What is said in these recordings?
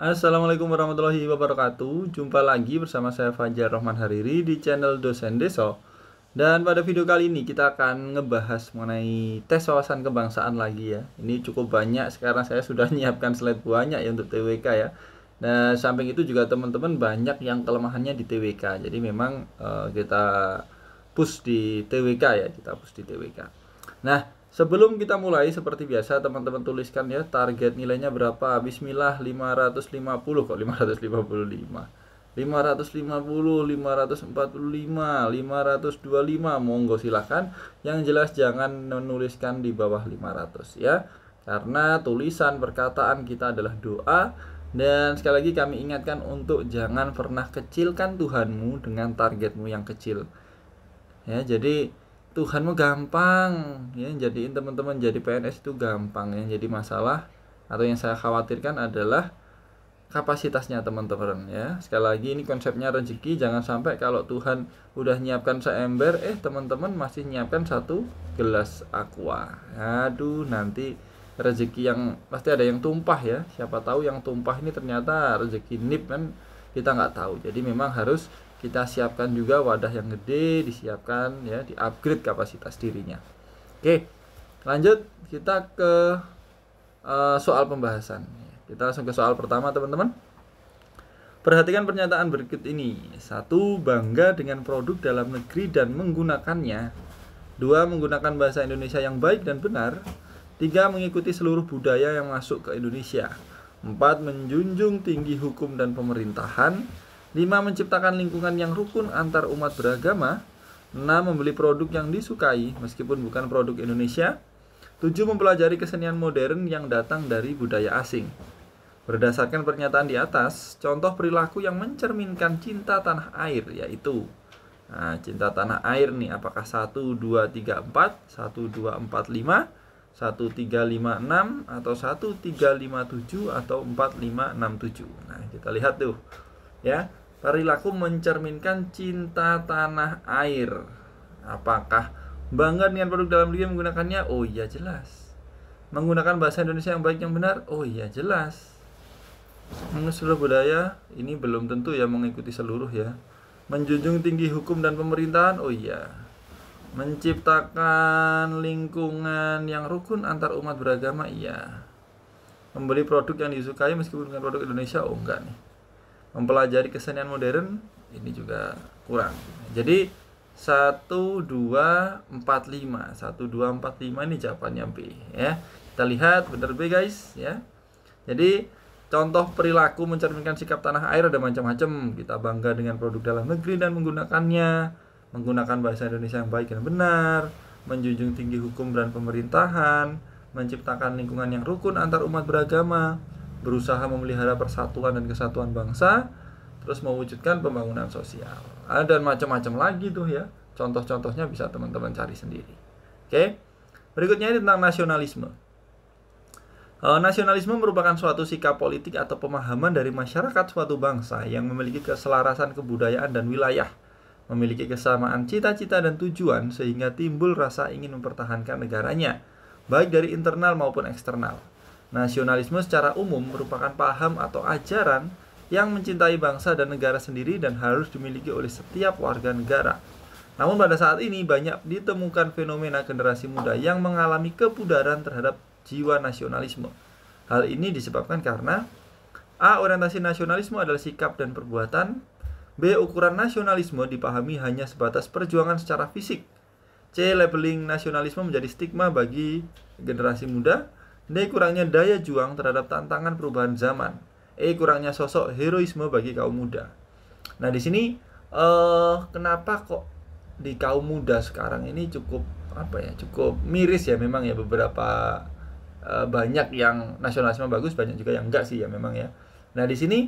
Assalamualaikum warahmatullahi wabarakatuh. Jumpa lagi bersama saya Fajar Rahman Hariri di channel Dosen Deso. Dan pada video kali ini kita akan ngebahas mengenai tes wawasan kebangsaan lagi ya. Ini cukup banyak, sekarang saya sudah nyiapkan slide banyak ya untuk TWK ya. Nah, samping itu juga teman-teman banyak yang kelemahannya di TWK. Jadi memang kita push di TWK ya, kita push di TWK. Nah, sebelum kita mulai seperti biasa teman-teman tuliskan ya target nilainya berapa. Bismillah 550 kok 555. 550, 545, 525 monggo silahkan. Yang jelas jangan menuliskan di bawah 500 ya. Karena tulisan perkataan kita adalah doa. Dan sekali lagi kami ingatkan untuk jangan pernah kecilkan Tuhanmu dengan targetmu yang kecil. Ya, jadi Tuhanmu gampang ya, jadiin teman-teman jadi PNS itu gampang ya. Jadi masalah atau yang saya khawatirkan adalah kapasitasnya teman-teman ya. Sekali lagi ini konsepnya rezeki, jangan sampai kalau Tuhan udah nyiapkan seember teman-teman masih nyiapkan satu gelas aqua. Aduh, nanti rezeki yang pasti ada yang tumpah ya. Siapa tahu yang tumpah ini ternyata rezeki nip kan, kita nggak tahu. Jadi memang harus kita siapkan juga wadah yang gede, disiapkan ya, di-upgrade kapasitas dirinya. Oke, lanjut kita ke soal pembahasan. Kita langsung ke soal pertama teman-teman. Perhatikan pernyataan berikut ini. 1. Bangga dengan produk dalam negeri dan menggunakannya. 2. Menggunakan bahasa Indonesia yang baik dan benar. 3. Mengikuti seluruh budaya yang masuk ke Indonesia. 4. Menjunjung tinggi hukum dan pemerintahan. 5. Menciptakan lingkungan yang rukun antar umat beragama. 6. Membeli produk yang disukai meskipun bukan produk Indonesia. 7. Mempelajari kesenian modern yang datang dari budaya asing. Berdasarkan pernyataan di atas, contoh perilaku yang mencerminkan cinta tanah air yaitu cinta tanah air nih, apakah 1, 2, 3, 4, 1, 2, 4, 5, 1, 3, 5, 6, atau 1, 3, 5, 7, atau 4, 5, 6, 7. Nah, kita lihat tuh ya. Perilaku mencerminkan cinta tanah air. Apakah bangga dengan produk dalam negeri menggunakannya? Oh iya jelas. Menggunakan bahasa Indonesia yang baik yang benar? Oh iya jelas. Mengikuti seluruh budaya? Ini belum tentu ya mengikuti seluruh ya. Menjunjung tinggi hukum dan pemerintahan? Oh iya. Menciptakan lingkungan yang rukun antar umat beragama? Iya. Membeli produk yang disukai meskipun bukan produk Indonesia? Oh enggak nih. Mempelajari kesenian modern, ini juga kurang. Jadi 1, 2, 4, 5. 1, 2, 4, 5 ini jawabannya B ya. Kita lihat benar B guys ya. Jadi contoh perilaku mencerminkan sikap tanah air ada macam-macam. Kita bangga dengan produk dalam negeri dan menggunakannya. Menggunakan bahasa Indonesia yang baik dan benar. Menjunjung tinggi hukum dan pemerintahan. Menciptakan lingkungan yang rukun antar umat beragama. Berusaha memelihara persatuan dan kesatuan bangsa, terus mewujudkan pembangunan sosial. Ada macam-macam lagi tuh ya. Contoh-contohnya bisa teman-teman cari sendiri. Oke. Berikutnya ini tentang nasionalisme. Nasionalisme merupakan suatu sikap politik atau pemahaman dari masyarakat suatu bangsa yang memiliki keselarasan kebudayaan dan wilayah, memiliki kesamaan cita-cita dan tujuan sehingga timbul rasa ingin mempertahankan negaranya, baik dari internal maupun eksternal. Nasionalisme secara umum merupakan paham atau ajaran yang mencintai bangsa dan negara sendiri dan harus dimiliki oleh setiap warga negara. Namun pada saat ini banyak ditemukan fenomena generasi muda yang mengalami kepudaran terhadap jiwa nasionalisme. Hal ini disebabkan karena A. Orientasi nasionalisme adalah sikap dan perbuatan. B. Ukuran nasionalisme dipahami hanya sebatas perjuangan secara fisik. C. Labeling nasionalisme menjadi stigma bagi generasi muda. D. Kurangnya daya juang terhadap tantangan perubahan zaman. E. Kurangnya sosok heroisme bagi kaum muda. Nah di sini kenapa kok di kaum muda sekarang ini cukup cukup miris ya memang ya. Beberapa banyak yang nasionalisme bagus, banyak juga yang enggak sih ya memang ya. Nah di sini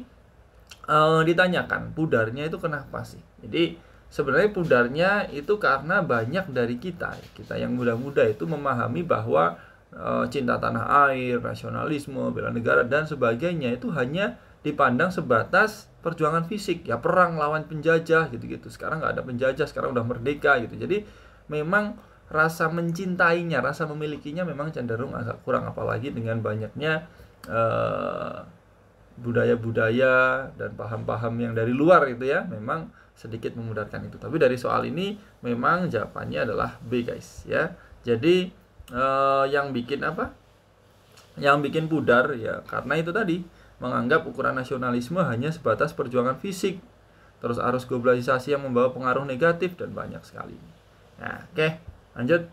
ditanyakan pudarnya itu kenapa sih? Jadi sebenarnya pudarnya itu karena banyak dari kita yang muda-muda itu memahami bahwa cinta tanah air, nasionalisme, bela negara dan sebagainya itu hanya dipandang sebatas perjuangan fisik ya, perang lawan penjajah gitu-gitu. Sekarang nggak ada penjajah, sekarang udah merdeka gitu. Jadi memang rasa mencintainya, rasa memilikinya memang cenderung agak kurang, apalagi dengan banyaknya budaya-budaya dan paham-paham yang dari luar itu ya, memang sedikit memudarkan itu. Tapi dari soal ini memang jawabannya adalah B guys ya. Jadi yang bikin apa? Yang bikin pudar ya karena itu tadi, menganggap ukuran nasionalisme hanya sebatas perjuangan fisik. Terus arus globalisasi yang membawa pengaruh negatif dan banyak sekali. Nah, oke, lanjut.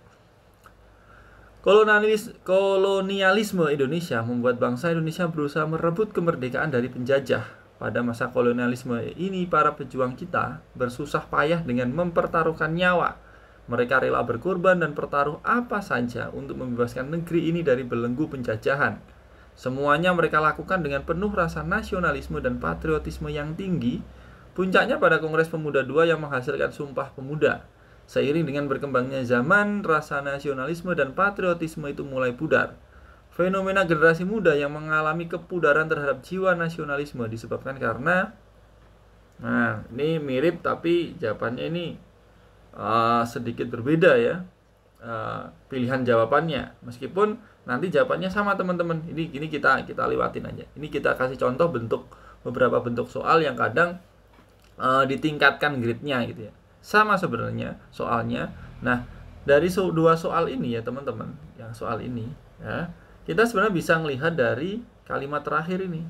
Kolonialisme Indonesia membuat bangsa Indonesia berusaha merebut kemerdekaan dari penjajah. Pada masa kolonialisme ini, para pejuang kita bersusah payah dengan mempertaruhkan nyawa. Mereka rela berkorban dan bertaruh apa saja untuk membebaskan negeri ini dari belenggu penjajahan. Semuanya mereka lakukan dengan penuh rasa nasionalisme dan patriotisme yang tinggi. Puncaknya pada Kongres Pemuda II yang menghasilkan Sumpah Pemuda. Seiring dengan berkembangnya zaman, rasa nasionalisme dan patriotisme itu mulai pudar. Fenomena generasi muda yang mengalami kepudaran terhadap jiwa nasionalisme disebabkan karena, nah ini mirip tapi jawabannya ini sedikit berbeda ya, pilihan jawabannya. Meskipun nanti jawabannya sama teman-teman. Ini kita lewatin aja. Ini kita kasih contoh beberapa bentuk soal yang kadang ditingkatkan grade-nya gitu ya. Sama sebenarnya soalnya. Nah, dari dua soal ini ya teman-teman, yang soal ini ya, kita sebenarnya bisa melihat dari kalimat terakhir ini.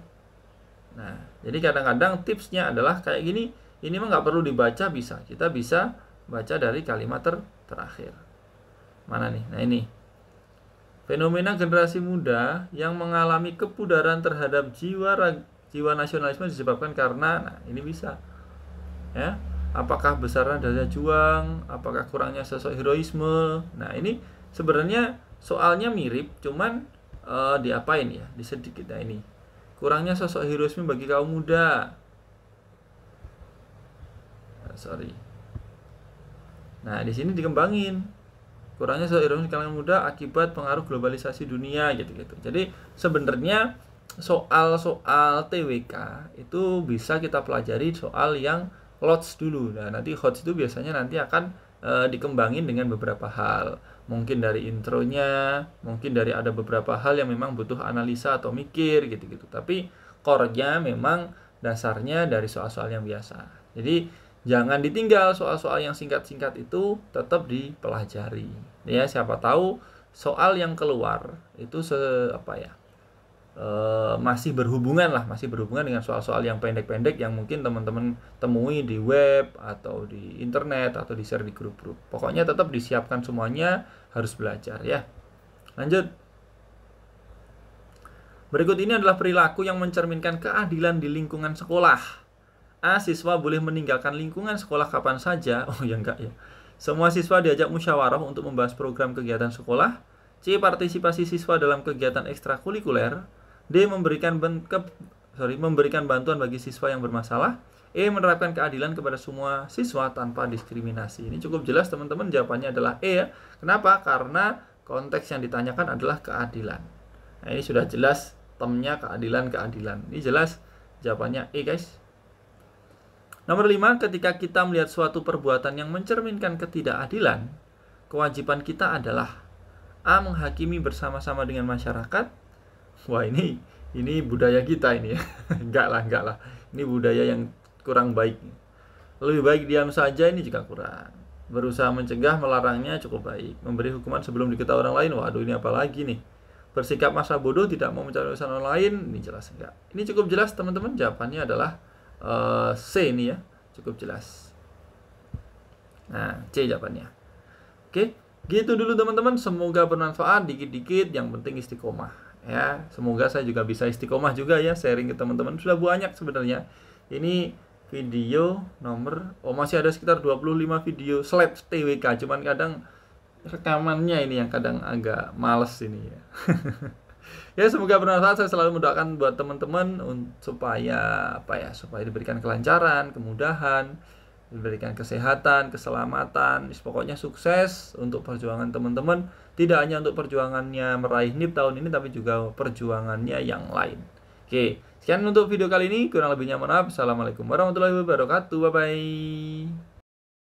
Nah, jadi kadang-kadang tipsnya adalah kayak gini. Ini mah nggak perlu dibaca, kita bisa baca dari kalimat terakhir. Mana nih? Nah ini. Fenomena generasi muda yang mengalami kepudaran terhadap jiwa nasionalisme disebabkan karena, nah ini bisa ya, apakah besarnya daya juang, apakah kurangnya sosok heroisme. Nah ini sebenarnya soalnya mirip, cuman diapain ya, disedikit. Nah ini, kurangnya sosok heroisme bagi kaum muda. Nah di sini dikembangin, kurangnya sosok heroisme kalangan muda akibat pengaruh globalisasi dunia gitu-gitu. Jadi sebenarnya soal-soal TWK itu bisa kita pelajari soal yang lots dulu. Nah, nanti HOTS itu biasanya nanti akan dikembangin dengan beberapa hal. Mungkin dari intronya, mungkin dari ada beberapa hal yang memang butuh analisa atau mikir gitu-gitu. Tapi core-nya memang dasarnya dari soal-soal yang biasa. Jadi jangan ditinggal soal-soal yang singkat-singkat itu, tetap dipelajari. Ya, siapa tahu soal yang keluar itu masih berhubungan dengan soal-soal yang pendek-pendek yang mungkin teman-teman temui di web atau di internet atau di share di grup-grup. Pokoknya tetap disiapkan semuanya, harus belajar ya. Lanjut. Berikut ini adalah perilaku yang mencerminkan keadilan di lingkungan sekolah. A. Siswa boleh meninggalkan lingkungan sekolah kapan saja. Oh ya enggak ya. Semua siswa diajak musyawarah untuk membahas program kegiatan sekolah. C. Partisipasi siswa dalam kegiatan ekstrakurikuler. D. Memberikan bantuan bagi siswa yang bermasalah. E. Menerapkan keadilan kepada semua siswa tanpa diskriminasi. Ini cukup jelas teman-teman, jawabannya adalah E ya. Kenapa? Karena konteks yang ditanyakan adalah keadilan. Nah ini sudah jelas termnya keadilan. Ini jelas jawabannya E guys. Nomor 5, ketika kita melihat suatu perbuatan yang mencerminkan ketidakadilan, kewajiban kita adalah A. Menghakimi bersama-sama dengan masyarakat. Wah ini budaya kita ini ya. Enggak lah. Ini budaya yang kurang baik. Lebih baik diam saja, ini juga kurang. Berusaha mencegah, melarangnya cukup baik. Memberi hukuman sebelum diketahui orang lain, waduh ini apa lagi nih. Bersikap masa bodoh, tidak mau mencari urusan orang lain, ini jelas enggak. Ini cukup jelas teman-teman, jawabannya adalah C ini ya, cukup jelas. Nah, C jawabannya. Oke, gitu dulu teman-teman. Semoga bermanfaat, dikit-dikit, yang penting istiqomah. Ya, semoga saya juga bisa istiqomah juga ya, sharing ke teman-teman. Sudah banyak sebenarnya. Ini video masih ada sekitar 25 video slide TWK, cuman kadang rekamannya ini yang kadang agak males ini ya. Ya, semoga bermanfaat. Saya selalu mendoakan buat teman-teman supaya diberikan kelancaran, kemudahan, diberikan kesehatan, keselamatan, pokoknya sukses untuk perjuangan teman-teman. Tidak hanya untuk perjuangannya meraih NIP tahun ini, tapi juga perjuangannya yang lain. Oke, sekian untuk video kali ini. Kurang lebihnya mohon maaf. Assalamualaikum warahmatullahi wabarakatuh. Bye-bye.